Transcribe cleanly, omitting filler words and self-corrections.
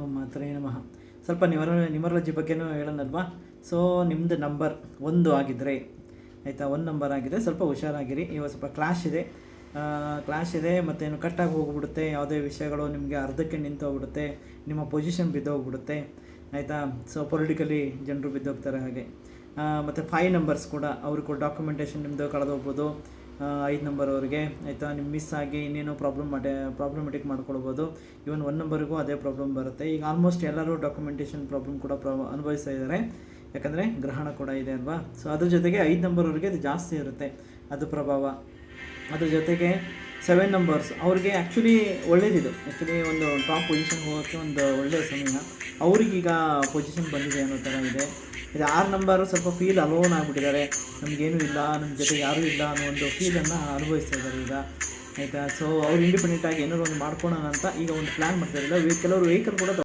ಓಂ ಮಾತ್ರೇ ನಮಃ. ಸ್ವಲ್ಪ ನ್ಯೂಮರಾಲಜಿ ಬಗ್ಗೆನೂ ಹೇಳೋಣಲ್ವಾ. ಸೊ ನಿಮ್ಮದು ನಂಬರ್ 1 ಆಗಿದ್ದರೆ ಆಯಿತಾ, 1 ನಂಬರ್ ಆಗಿದ್ದರೆ ಸ್ವಲ್ಪ ಹುಷಾರಾಗಿರಿ. ಇವಾಗ ಸ್ವಲ್ಪ ಕ್ಲಾಶ್ ಇದೆ ಮತ್ತೇನು ಕಟ್ಟಾಗಿ ಹೋಗ್ಬಿಡುತ್ತೆ. ಯಾವುದೇ ವಿಷಯಗಳು ನಿಮಗೆ ಅರ್ಧಕ್ಕೆ ನಿಂತು ಹೋಗ್ಬಿಡುತ್ತೆ, ನಿಮ್ಮ ಪೊಸಿಷನ್ ಬಿದ್ದೋಗ್ಬಿಡುತ್ತೆ ಆಯಿತಾ. ಸೊ ಪೊಲಿಟಿಕಲಿ ಜನರು ಬಿದ್ದೋಗ್ತಾರೆ ಹಾಗೆ. ಮತ್ತು 5 ನಂಬರ್ಸ್ ಕೂಡ ಅವ್ರಿಗೆ ಕೂಡ ಡಾಕ್ಯುಮೆಂಟೇಷನ್ ನಿಮ್ಮದು ಕಳೆದೋಗ್ಬೋದು. 5 ನಂಬರ್ ಅವ್ರಿಗೆ ಆಯಿತಾ, ನಿಮ್ಮ ಮಿಸ್ ಆಗಿ ಇನ್ನೇನೋ ಪ್ರಾಬ್ಲಮೆಟಿಕ್ ಮಾಡ್ಕೊಳ್ಬೋದು. ಇವನ್ 1 ನಂಬರಿಗೂ ಅದೇ ಪ್ರಾಬ್ಲಮ್ ಬರುತ್ತೆ. ಈಗ ಆಲ್ಮೋಸ್ಟ್ ಎಲ್ಲರೂ ಡಾಕ್ಯುಮೆಂಟೇಷನ್ ಪ್ರಾಬ್ಲಮ್ ಕೂಡ ಅನುಭವಿಸ್ತಾ ಇದ್ದಾರೆ, ಯಾಕಂದರೆ ಗ್ರಹಣ ಕೂಡ ಇದೆ ಅಲ್ವಾ. ಸೊ ಅದ್ರ ಜೊತೆಗೆ 5 ನಂಬರ್ ಅವ್ರಿಗೆ ಅದು ಜಾಸ್ತಿ ಇರುತ್ತೆ ಅದು ಪ್ರಭಾವ. ಅದ್ರ ಜೊತೆಗೆ 7 ನಂಬರ್ಸ್ ಅವ್ರಿಗೆ ಆ್ಯಕ್ಚುಲಿ ಒಳ್ಳೇದಿದು. ಆ್ಯಕ್ಚುಲಿ ಒಂದು ಟಾಪ್ ಪೊಸಿಷನ್ ಹೋಗೋಕ್ಕೆ ಒಂದು ಒಳ್ಳೆಯ ಸಮಯ. ಅವ್ರಿಗೀಗ ಪೊಸಿಷನ್ ಬಂದಿದೆ ಅನ್ನೋ ಥರ ಇದೆ. ಇದು 6 ನಂಬರು ಸ್ವಲ್ಪ ಫೀಲ್ ಅಲೋನ್ ಆಗಿಬಿಟ್ಟಿದ್ದಾರೆ, ನಮಗೇನೂ ಇಲ್ಲ, ನಮ್ಮ ಜೊತೆ ಯಾರೂ ಇಲ್ಲ ಅನ್ನೋ ಒಂದು ಫೀಲನ್ನು ಅನುಭವಿಸ್ತಾ ಇದ್ದಾರೆ ಈಗ ಆಯಿತಾ. ಸೊ ಅವ್ರು ಇಂಡಿಪೆಂಡೆಂಟಾಗಿ ಏನಾದ್ರು ಒಂದು ಮಾಡ್ಕೊಳ್ಳೋಣ ಅಂತ ಈಗ ಒಂದು ಪ್ಲ್ಯಾನ್ ಮಾಡ್ತಾ ಇದ್ದಾರೆ. ಕೆಲವರು ವೆಹಿಕಲ್ ಕೂಡ